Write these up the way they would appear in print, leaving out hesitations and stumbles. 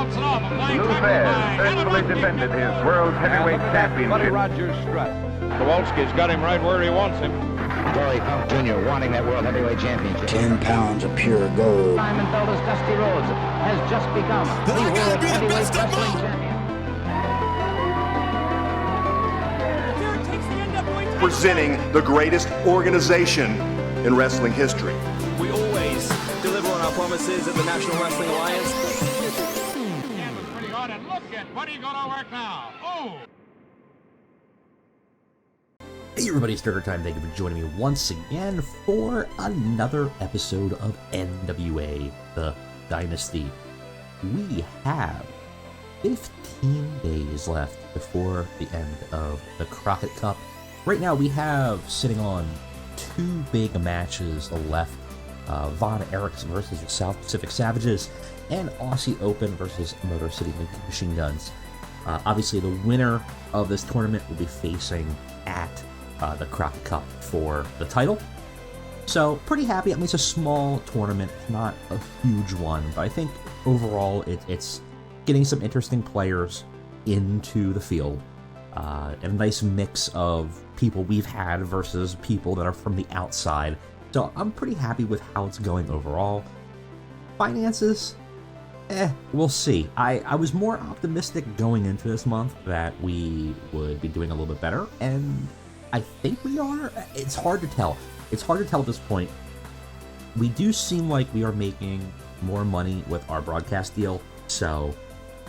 Lou Thesz faithfully defended his World Heavyweight Championship. Rogers strut. Kowalski's got him right where he wants him. Dory Funk Jr. wanting that World Heavyweight Championship. 10 pounds of pure gold. Simon Felder's Dusty Rhodes has just become the World Heavyweight Wrestling Champion. Presenting the greatest organization in wrestling history. We always deliver on our promises at the National Wrestling Alliance. Yeah, but pretty hard, and look at what are you going to work now? Oh! Hey everybody, it's Durger time. Thank you for joining me once again for another episode of NWA, the Dynasty. We have 15 days left before the end of the Crockett Cup. Right now we have sitting on two big matches left. Von Erichs versus South Pacific Savages and Aussie Open versus Motor City Machine Guns. Obviously the winner of this tournament will be facing at the Crockett Cup for the title. So pretty happy. I mean, it's a small tournament, not a huge one, but I think overall it's getting some interesting players into the field. And a nice mix of people we've had versus people that are from the outside. So I'm pretty happy with how it's going overall. Finances, we'll see. I was more optimistic going into this month that we would be doing a little bit better, and I think we are. It's hard to tell. It's hard to tell at this point. We do seem like we are making more money with our broadcast deal, so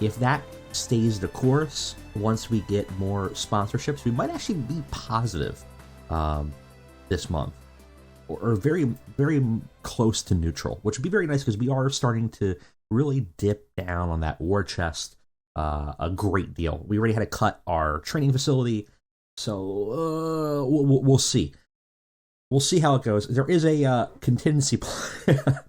if that stays the course, once we get more sponsorships, we might actually be positive this month, or very, very close to neutral, which would be very nice because we are starting to really dip down on that war chest a great deal. We already had to cut our training facility, so we'll see. We'll see how it goes. There is a contingency plan.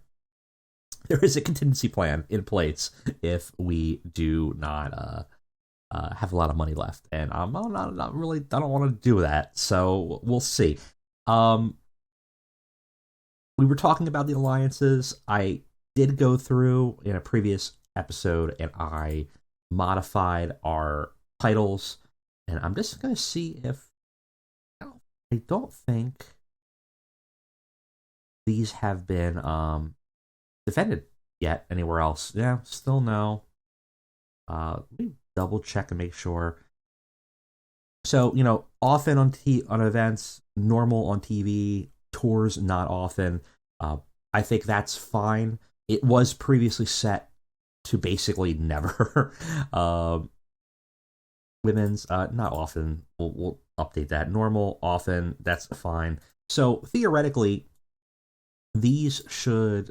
There is a contingency plan in place if we do not have a lot of money left, and I'm not really. I don't want to do that, so we'll see. We were talking about the alliances. I did go through in a previous episode, and I modified our titles, and I'm just going to see if I don't think these have been defended yet anywhere else. Yeah, still no. Let me double check and make sure. So, often on events, normal on TV, tours not often. I think that's fine. It was previously set to basically never. Women's, not often. We'll update that. Normal, often, that's fine. So theoretically, these should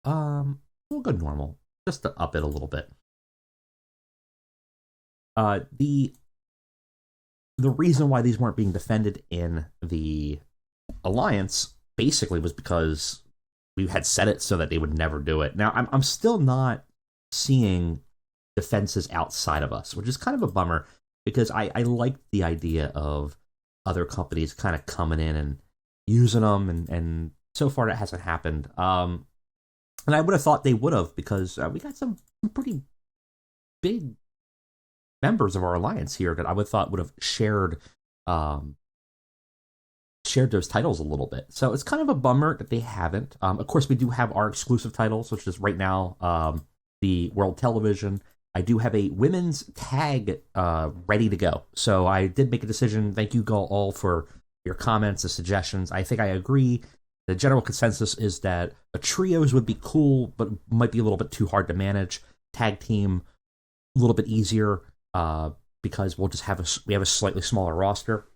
we'll go normal, just to up it a little bit. The reason why these weren't being defended in the Alliance basically was because we had set it so that they would never do it. Now, I'm still not seeing defenses outside of us, which is kind of a bummer, because I like the idea of other companies kind of coming in and using them, and so far that hasn't happened. And I would have thought they would have, because we got some pretty big members of our alliance here that I would have thought would have shared those titles a little bit. So it's kind of a bummer that they haven't. Of course, we do have our exclusive titles, which is right now the World Television. I do have a women's tag ready to go. So I did make a decision. Thank you all for your comments and suggestions. I think I agree. The general consensus is that a trios would be cool, but might be a little bit too hard to manage. Tag team, a little bit easier, because we'll just have a slightly smaller roster.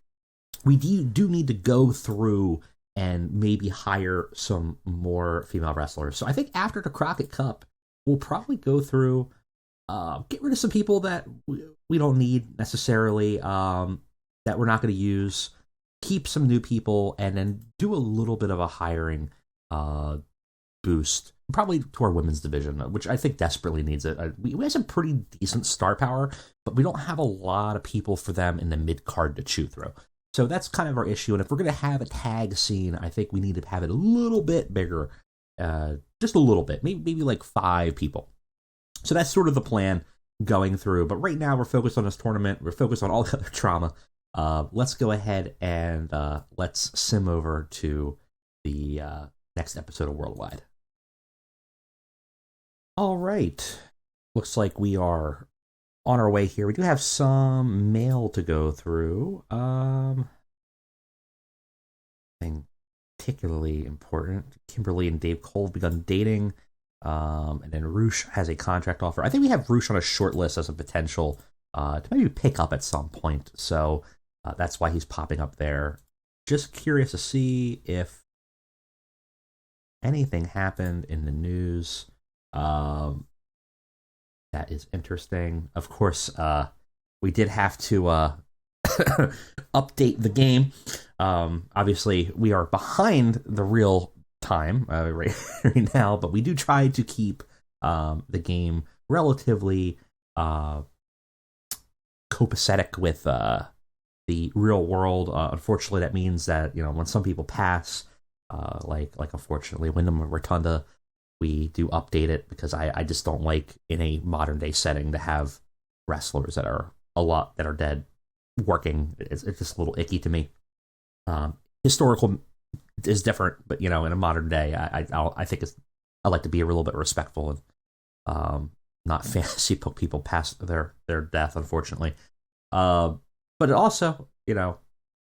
We do need to go through and maybe hire some more female wrestlers. So I think after the Crockett Cup, we'll probably go through, get rid of some people that we don't need necessarily, that we're not going to use, keep some new people, and then do a little bit of a hiring boost, probably to our women's division, which I think desperately needs it. We have some pretty decent star power, but we don't have a lot of people for them in the mid-card to chew through. So that's kind of our issue, and if we're going to have a tag scene, I think we need to have it a little bit bigger just a little bit, maybe like 5 people. So that's sort of the plan going through. But right now we're focused on this tournament. We're focused on all the other trauma. Let's go ahead and let's sim over to the next episode of Worldwide. All right. Looks like we are on our way here. We do have some mail to go through. Nothing particularly important. Kimberly and Dave Cole have begun dating. And then Roosh has a contract offer. I think we have Roosh on a short list as a potential to maybe pick up at some point. So that's why he's popping up there. Just curious to see if anything happened in the news that is interesting. Of course, we did have to update the game. Obviously, we are behind the real time right now, but we do try to keep the game relatively copacetic with the real world. Unfortunately, that means that when some people pass, like unfortunately Wyndham Rotunda, we do update it because I just don't like in a modern day setting to have wrestlers that are dead working. It's just a little icky to me. Historical is different, but in a modern day, I think I like to be a little bit respectful and not fantasy put people past their death, unfortunately. But it also,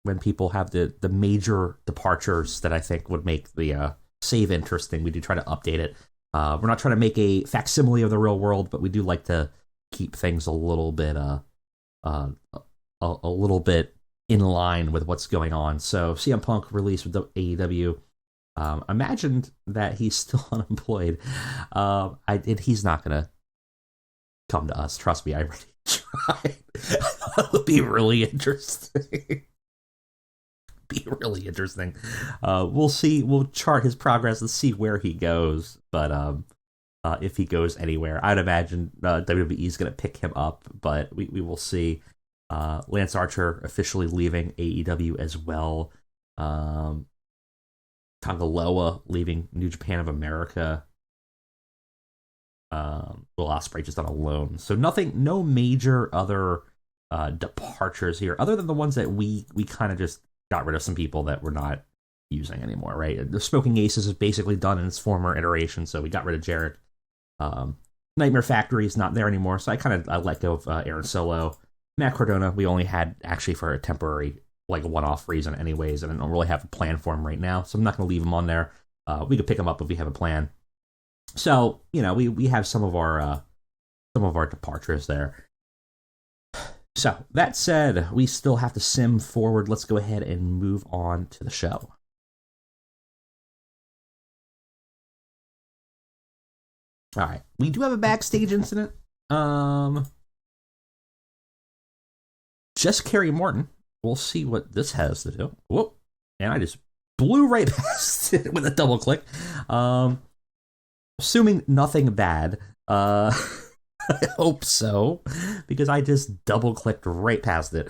when people have the major departures that I think would make the save interesting, we do try to update it. We're not trying to make a facsimile of the real world, but we do like to keep things a little bit in line with what's going on. So CM Punk released with the AEW. Imagined that he's still unemployed. He's not gonna come to us. Trust me, I already tried. That would be really interesting. We'll see. We'll chart his progress and see where he goes. But if he goes anywhere, I'd imagine WWE is going to pick him up. But we will see. Lance Archer officially leaving AEW as well. Tanga Loa leaving New Japan of America. Will Ospreay just on a loan. So no major other departures here, other than the ones that we kind of just got rid of some people that we're not using anymore, right? The Smoking Aces is basically done in its former iteration, so we got rid of Jarrett. Nightmare Factory is not there anymore, so I let go of Aaron Solo. Matt Cardona, we only had actually for a temporary, like a one-off reason anyways, and I don't really have a plan for him right now, so I'm not going to leave him on there. We could pick him up if we have a plan. So, we have some of our departures there. So, that said, we still have to sim forward. Let's go ahead and move on to the show. All right. We do have a backstage incident. Just Kerry Morton. We'll see what this has to do. Whoop. And I just blew right past it with a double click. Assuming nothing bad. I hope so, because I just double-clicked right past it.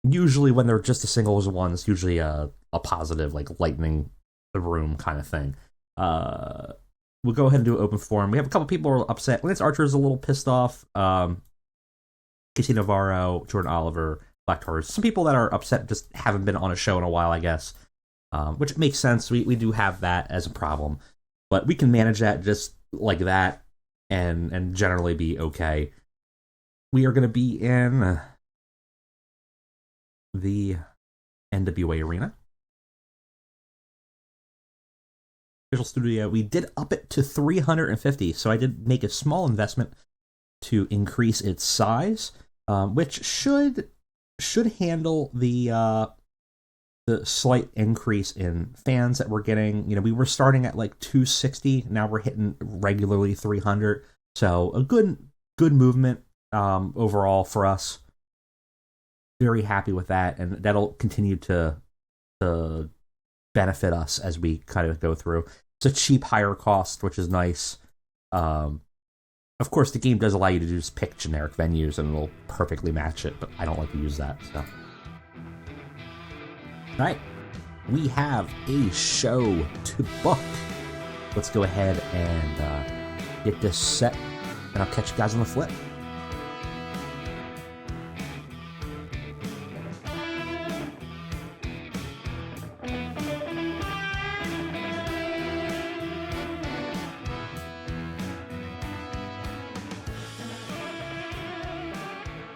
Usually when they're just a singles one, it's usually a positive, like lightning the room kind of thing. We'll go ahead and do an open forum. We have a couple people who are upset. Lance Archer is a little pissed off. Casey Navarro, Jordan Oliver, Black Taurus. Some people that are upset just haven't been on a show in a while, I guess. Which makes sense. We do have that as a problem. But we can manage that just like that. And generally be okay. We are going to be in the NWA arena. Visual Studio. We did up it to 350, so I did make a small investment to increase its size, which should handle the slight increase in fans that we're getting. We were starting at like 260. Now we're hitting regularly 300. So a good movement overall for us. Very happy with that, and that'll continue to benefit us as we kind of go through. It's a cheap, higher cost, which is nice. Of course, the game does allow you to just pick generic venues, and it'll perfectly match it, but I don't like to use that. So. All right, we have a show to book. let's go ahead and get this set, and I'll catch you guys on the flip.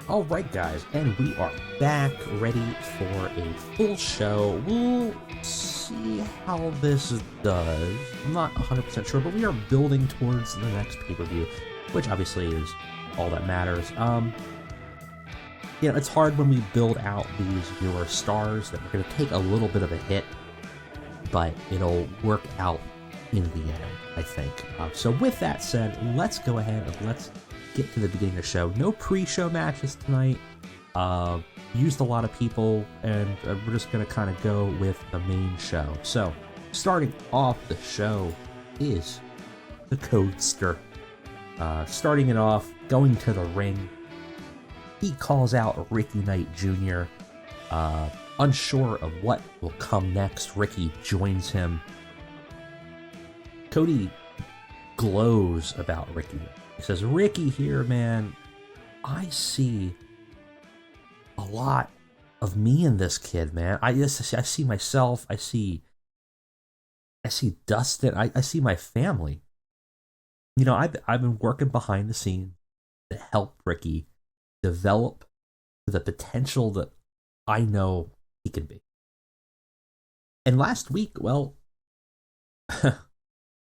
Alright guys, and we are back ready for a full show. We'll see how this does. I'm not 100% sure, but we are building towards the next pay-per-view, which obviously is all that matters. It's hard when we build out these newer stars that we're going to take a little bit of a hit, but it'll work out in the end, I think. So with that said, let's go ahead and let's get to the beginning of the show. No pre-show matches tonight. Used a lot of people, and we're just going to kind of go with the main show. So, starting off the show is the Codester. Starting it off, going to the ring. He calls out Ricky Knight Jr. Unsure of what will come next, Ricky joins him. Cody glows about Ricky. He says, Ricky here, man, I see a lot of me in this kid, man. I see myself. I see Dustin. I see my family. I've been working behind the scenes to help Ricky develop the potential that I know he can be. And last week, well,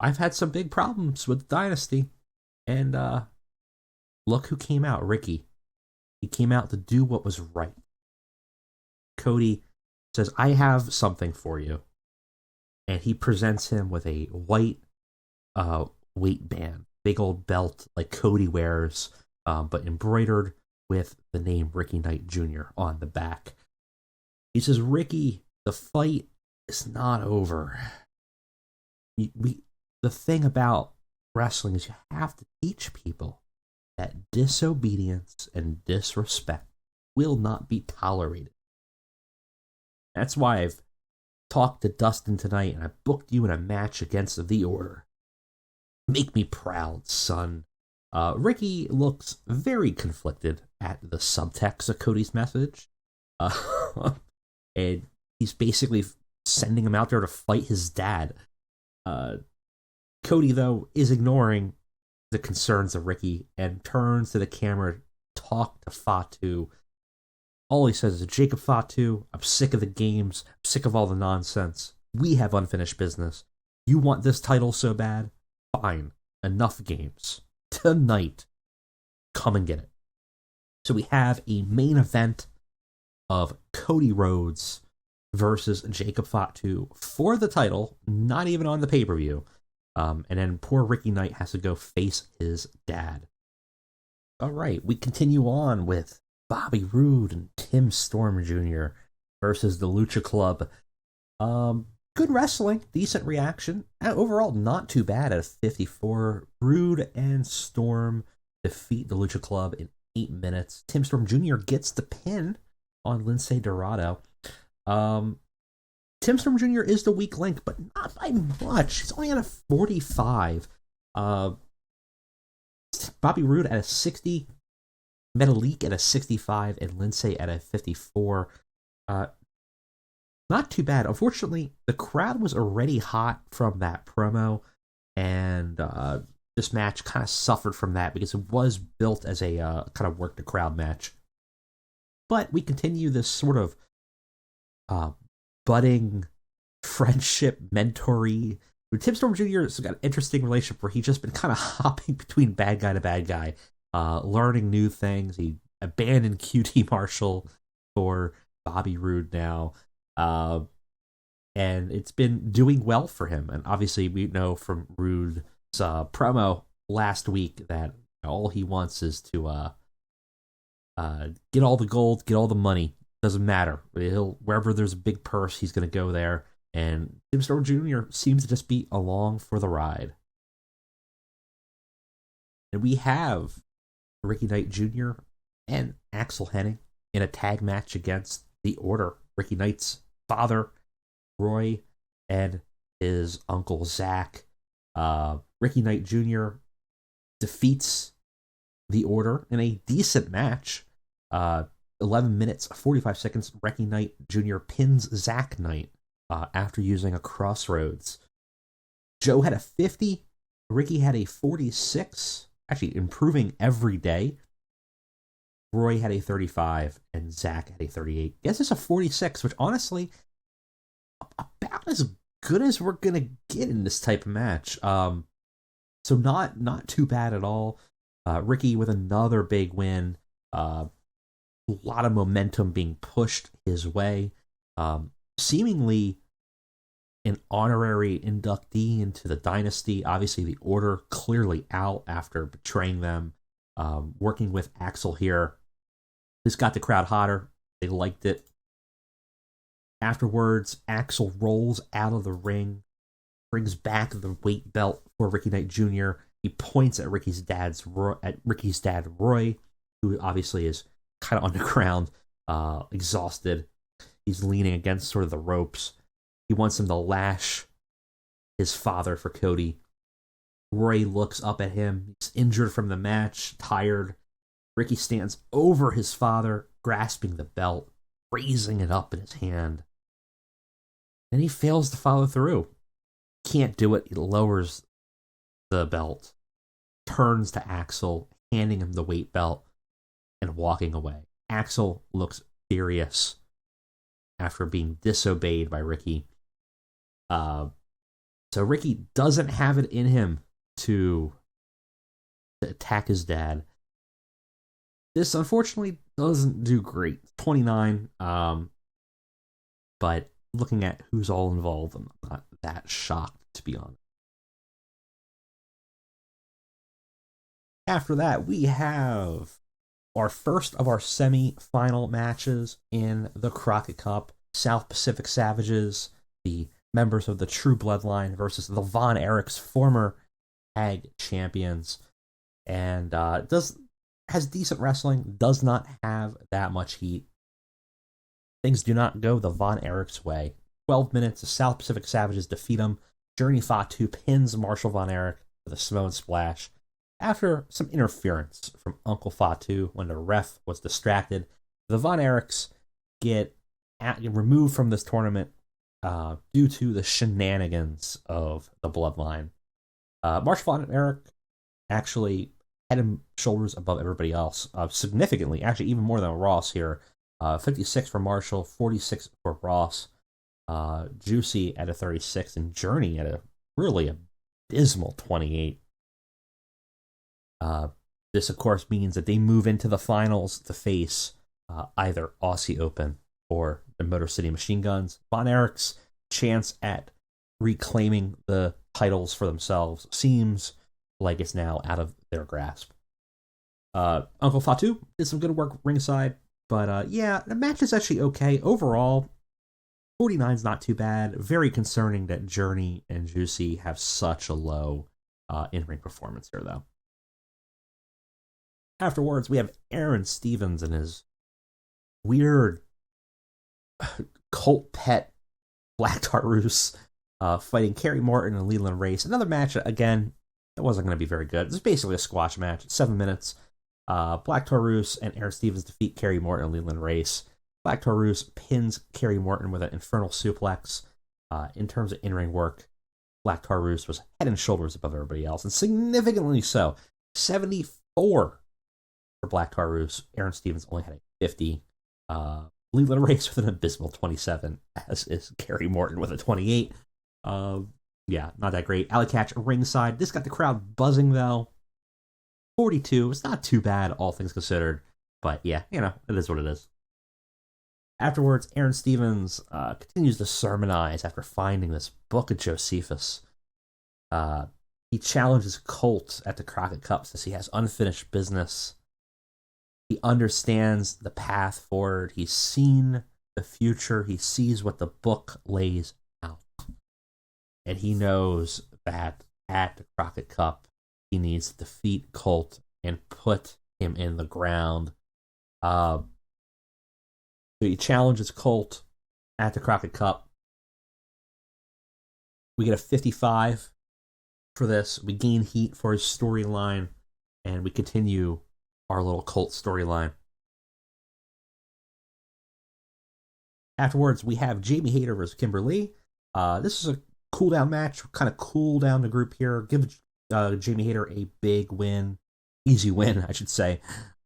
I've had some big problems with Dynasty. And look who came out, Ricky. He came out to do what was right. Cody says, I have something for you. And he presents him with a white weight band. Big old belt like Cody wears, but embroidered with the name Ricky Knight Jr. on the back. He says, Ricky, the fight is not over. The thing about wrestling is you have to teach people that disobedience and disrespect will not be tolerated. That's why I've talked to Dustin tonight and I booked you in a match against the Order. Make me proud, son. Ricky looks very conflicted at the subtext of Cody's message. And he's basically sending him out there to fight his dad. Cody, though, is ignoring the concerns of Ricky and turns to the camera to talk to Fatu. All he says is, Jacob Fatu, I'm sick of the games. I'm sick of all the nonsense. We have unfinished business. You want this title so bad? Fine. Enough games. Tonight. Come and get it. So we have a main event of Cody Rhodes versus Jacob Fatu for the title, not even on the pay-per-view. And then poor Ricky Knight has to go face his dad. All right, we continue on with Bobby Roode and Tim Storm Jr. versus the Lucha Club. Good wrestling, decent reaction. Overall, not too bad at 54. Roode and Storm defeat the Lucha Club in 8 minutes. Tim Storm Jr. gets the pin on Lince Dorado. Tim Storm Jr. is the weak link, but not by much. He's only at a 45. Bobby Roode at a 60. Metalik at a 65. And Lince at a 54. Not too bad. Unfortunately, the crowd was already hot from that promo. And this match kind of suffered from that because it was built as a kind of work the crowd match. But we continue this sort of budding friendship, mentory. Tim Storm Jr. has got an interesting relationship where he's just been kind of hopping between bad guy to bad guy, learning new things. He abandoned QT Marshall for Bobby Roode now, and it's been doing well for him. And obviously, we know from Roode's promo last week that all he wants is to get all the gold, get all the money. Doesn't matter. Wherever there's a big purse, he's going to go there. And Tim Storm Jr. seems to just be along for the ride. And we have Ricky Knight Jr. and Axel Henning in a tag match against the Order. Ricky Knight's father, Roy, and his uncle, Zach. Ricky Knight Jr. defeats the Order in a decent match. 11 minutes, 45 seconds. Ricky Knight Jr. pins Zach Knight after using a crossroads. Joe had a 50. Ricky had a 46. Actually, improving every day. Roy had a 35, and Zach had a 38. Guess it's a 46, which honestly, about as good as we're gonna get in this type of match. So not too bad at all. Ricky with another big win. A lot of momentum being pushed his way. Seemingly an honorary inductee into the Dynasty. Obviously, the Order clearly out after betraying them. Working with Axel here. This got the crowd hotter. They liked it. Afterwards, Axel rolls out of the ring, brings back the weight belt for Ricky Knight Jr. He points at Ricky's dad, Roy, who obviously is kind of on the ground, exhausted. He's leaning against sort of the ropes. He wants him to lash his father for Cody. Roy looks up at him. He's injured from the match, tired. Ricky stands over his father, grasping the belt, raising it up in his hand. And he fails to follow through. Can't do it. He lowers the belt, turns to Axel, handing him the weight belt, and walking away. Axel looks furious after being disobeyed by Ricky. So Ricky doesn't have it in him to attack his dad. This unfortunately doesn't do great. 29, but looking at who's all involved, I'm not that shocked, to be honest. After that, we have our first of our semi-final matches in the Crockett Cup. South Pacific Savages, the members of the True Bloodline, versus the Von Erichs, former tag champions. And has decent wrestling, does not have that much heat. Things do not go the Von Erichs way. 12 minutes, the South Pacific Savages defeat them. Journey Fatu pins Marshall Von Erich with a Samoan splash after some interference from Uncle Fatu when the ref was distracted. The Von Erichs get removed from this tournament due to the shenanigans of the Bloodline. Marshall Von Erich actually head and shoulders above everybody else, significantly, actually even more than Ross here. 56 for Marshall, 46 for Ross. Juicy at a 36, and Journey at a really abysmal 28. This, of course, means that they move into the finals to face either Aussie Open or the Motor City Machine Guns. Von Erich's chance at reclaiming the titles for themselves seems like it's now out of their grasp. Uncle Fatu did some good work ringside, but yeah, the match is actually okay. Overall, 49 is not too bad. Very concerning that Journey and Juicy have such a low in-ring performance here, though. Afterwards, we have Aaron Stevens and his weird cult pet Black Taurus fighting Kerry Morton and Leland Race. Another match, again, it wasn't going to be very good. This is basically a squash match. 7 minutes. Black Taurus and Aaron Stevens defeat Kerry Morton and Leland Race. Black Taurus pins Kerry Morton with an infernal suplex. In terms of in-ring work, Black Taurus was head and shoulders above everybody else, and significantly so. 74 for Black Taurus. Aaron Stevens only had a 50. Leland Race with an abysmal 27, as is Kerry Morton with a 28. Yeah, not that great. Alley Catch ringside. This got the crowd buzzing, though. 42. It's not too bad, all things considered. But yeah, you know, it is what it is. Afterwards, Aaron Stevens continues to sermonize after finding this book of Josephus. He challenges Colt at the Crockett Cup since he has unfinished business. He understands the path forward. He's seen the future. He sees what the book lays out. And he knows that at the Crockett Cup, he needs to defeat Colt and put him in the ground. So he challenges Colt at the Crockett Cup. We get a 55. for this. We gain heat for his storyline, and we continue our little cult storyline. Afterwards, we have Jamie Hayter versus Kimberly. This is a cool down match, kind of cool down the group here. Give Jamie Hayter a big win, easy win, I should say.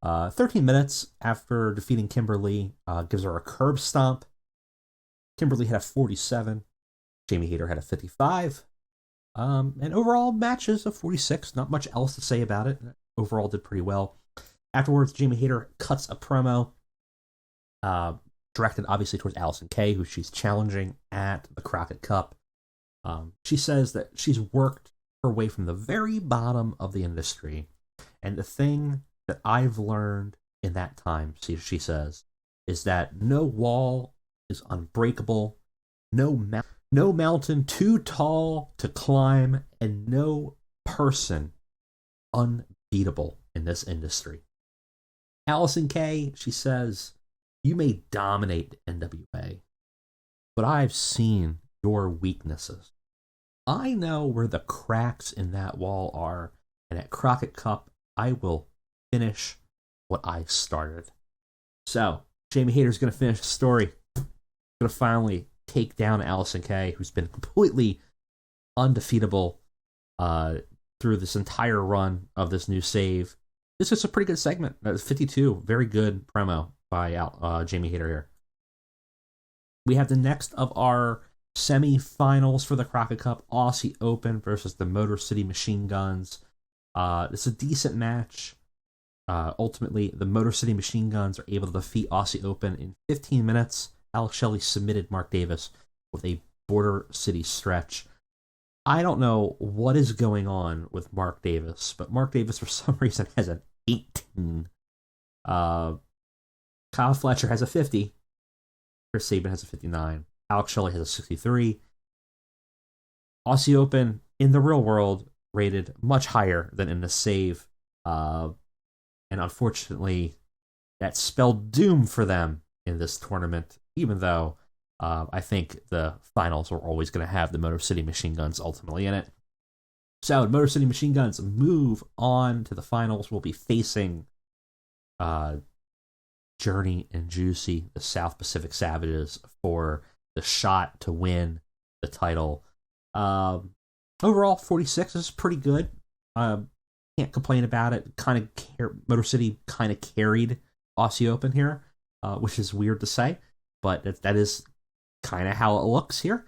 13 minutes after defeating Kimberly, gives her a curb stomp. Kimberly had a 47. Jamie Hayter had a 55. And overall matches of 46. Not much else to say about it. Overall did pretty well. Afterwards, Jamie Hayter cuts a promo, directed obviously towards Allison Kay, who she's challenging at the Crockett Cup. She says that she's worked her way from the very bottom of the industry, and the thing that I've learned in that time, she says, is that no wall is unbreakable, no mountain too tall to climb, and no person unbeatable in this industry. Allison Kay, she says, you may dominate NWA, but I've seen your weaknesses. I know where the cracks in that wall are, and at Crockett Cup, I will finish what I started. So, Jamie Hayter's going to finish the story. Going to finally take down Allison Kay, who's been completely undefeatable through this entire run of this new save. This is a pretty good segment. 52, very good promo by Jamie Hayter here. We have the next of our semi-finals for the Crockett Cup, Aussie Open versus the Motor City Machine Guns. It's a decent match. Ultimately, the Motor City Machine Guns are able to defeat Aussie Open in 15 minutes. Alex Shelley submitted Mark Davis with a Border City stretch. I don't know what is going on with Mark Davis, but Mark Davis for some reason has an 18. Kyle Fletcher has a 50. Chris Sabin has a 59. Alex Shelley has a 63. Aussie Open in the real world rated much higher than in the save. And unfortunately, that spelled doom for them in this tournament, even though I think the finals were always going to have the Motor City Machine Guns ultimately in it. So, Motor City Machine Guns move on to the finals. We'll be facing Journey and Juicy, the South Pacific Savages, for the shot to win the title. Overall, 46 is pretty good. Can't complain about it. Motor City kind of carried Aussie Open here, which is weird to say, but that is kind of how it looks here,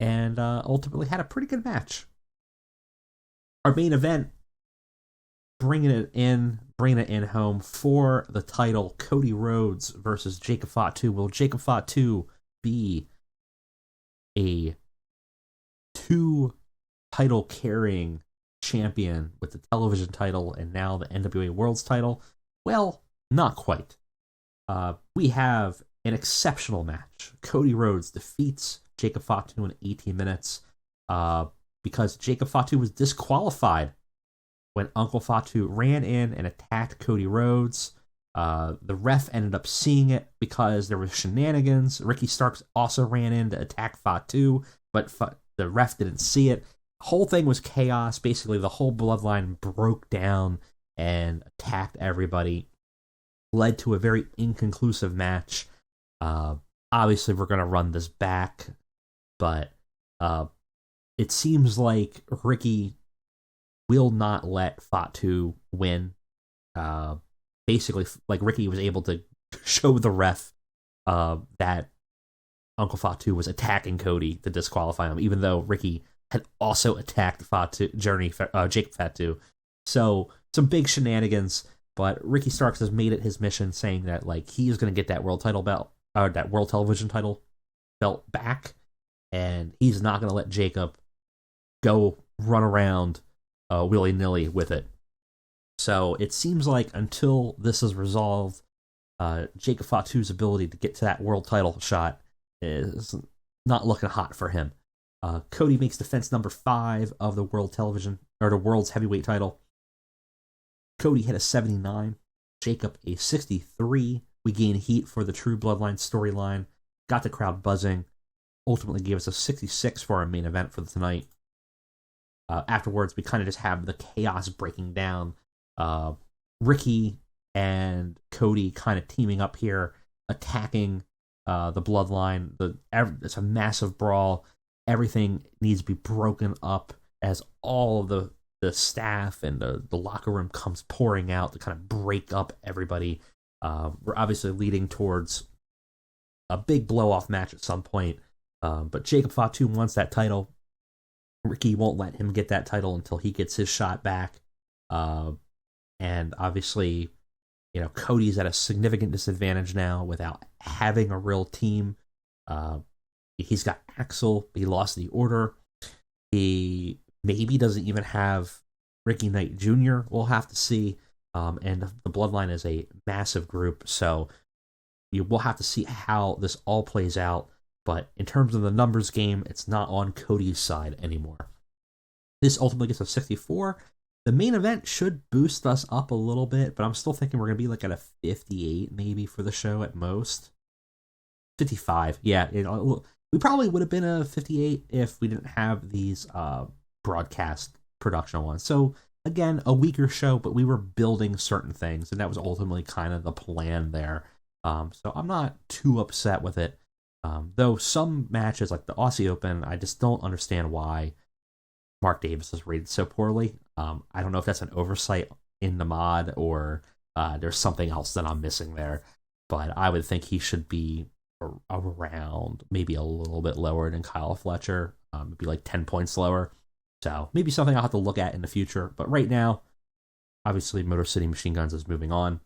and ultimately had a pretty good match. Our main event, bringing it in home for the title, Cody Rhodes versus Jacob Fatu. Will Jacob Fatu be a 2 title carrying champion with the television title and now the NWA World's title? Well, not quite. We have an exceptional match. Cody Rhodes defeats Jacob Fatu in 18 minutes because Jacob Fatu was disqualified when Uncle Fatu ran in and attacked Cody Rhodes. The ref ended up seeing it because there was shenanigans. Ricky Starks also ran in to attack Fatu, but the ref didn't see it. The whole thing was chaos. Basically, the whole bloodline broke down and attacked everybody. Led to a very inconclusive match. Obviously, we're going to run this back, but it seems like Ricky will not let Fatu win. Basically, like Ricky was able to show the ref that Uncle Fatu was attacking Cody to disqualify him, even though Ricky had also attacked Jacob Fatu. So some big shenanigans, but Ricky Starks has made it his mission, saying that like he is going to get that world title belt, or that world television title belt back, and he's not going to let Jacob go run around willy-nilly with it. So it seems like until this is resolved, Jacob Fatu's ability to get to that world title shot is not looking hot for him. Cody makes defense number 5 of the world television, or the world's heavyweight title. Cody hit a 79, Jacob a 63. We gain heat for the True Bloodline storyline, got the crowd buzzing, ultimately gave us a 66 for our main event for tonight. afterwards, we kind of just have the chaos breaking down. Ricky and Cody kind of teaming up here, attacking the bloodline. It's a massive brawl. Everything needs to be broken up as all of the staff and the locker room comes pouring out to kind of break up everybody. We're obviously leading towards a big blow-off match at some point. But Jacob Fatu wants that title. Ricky won't let him get that title until he gets his shot back. And obviously, Cody's at a significant disadvantage now without having a real team. He's got Axel. He lost the order. He maybe doesn't even have Ricky Knight Jr. We'll have to see. And the Bloodline is a massive group, so we'll have to see how this all plays out. But in terms of the numbers game, it's not on Cody's side anymore. This ultimately gets us 64. The main event should boost us up a little bit, but I'm still thinking we're going to be like at a 58 maybe for the show at most. 55, yeah. We probably would have been a 58 if we didn't have these broadcast production ones. So again, a weaker show, but we were building certain things, and that was ultimately kind of the plan there. So I'm not too upset with it. Though some matches, like the Aussie Open, I just don't understand why Mark Davis is rated so poorly. I don't know if that's an oversight in the mod or there's something else that I'm missing there. But I would think he should be around maybe a little bit lower than Kyle Fletcher. Maybe like 10 points lower. So maybe something I'll have to look at in the future. But right now, obviously Motor City Machine Guns is moving on,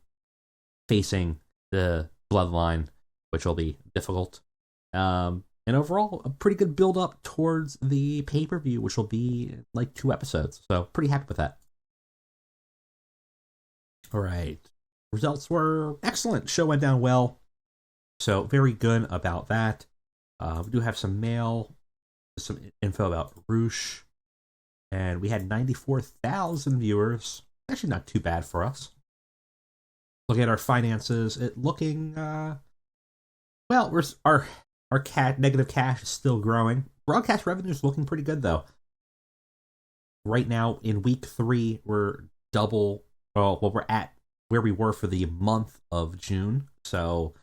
facing the Bloodline, which will be difficult. And overall, a pretty good build up towards the pay-per-view, which will be like 2 episodes. So pretty happy with that. All right. Results were excellent. Show went down well. So very good about that. We do have some mail, some info about Roosh. And we had 94,000 viewers. Actually not too bad for us. Looking at our finances, it looking, our negative cash is still growing. Broadcast revenue is looking pretty good, though. Right now, in week 3, we're double. We're at where we were for the month of June. So,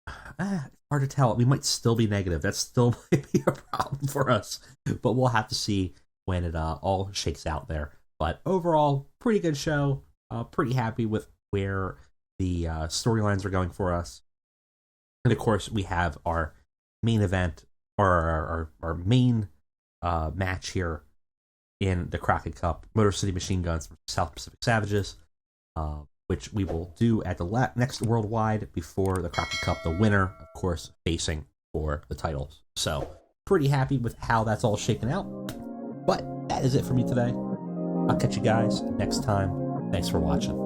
hard to tell. We might still be negative. That still might be a problem for us. But we'll have to see when it all shakes out there. But overall, pretty good show. Pretty happy with where the storylines are going for us. And of course, we have our main event, or our main match here in the Crockett Cup, Motor City Machine Guns versus South Pacific Savages, which we will do at the next Worldwide before the Crockett Cup. The winner, of course, facing for the titles. So, pretty happy with how that's all shaken out. But that is it for me today. I'll catch you guys next time. Thanks for watching.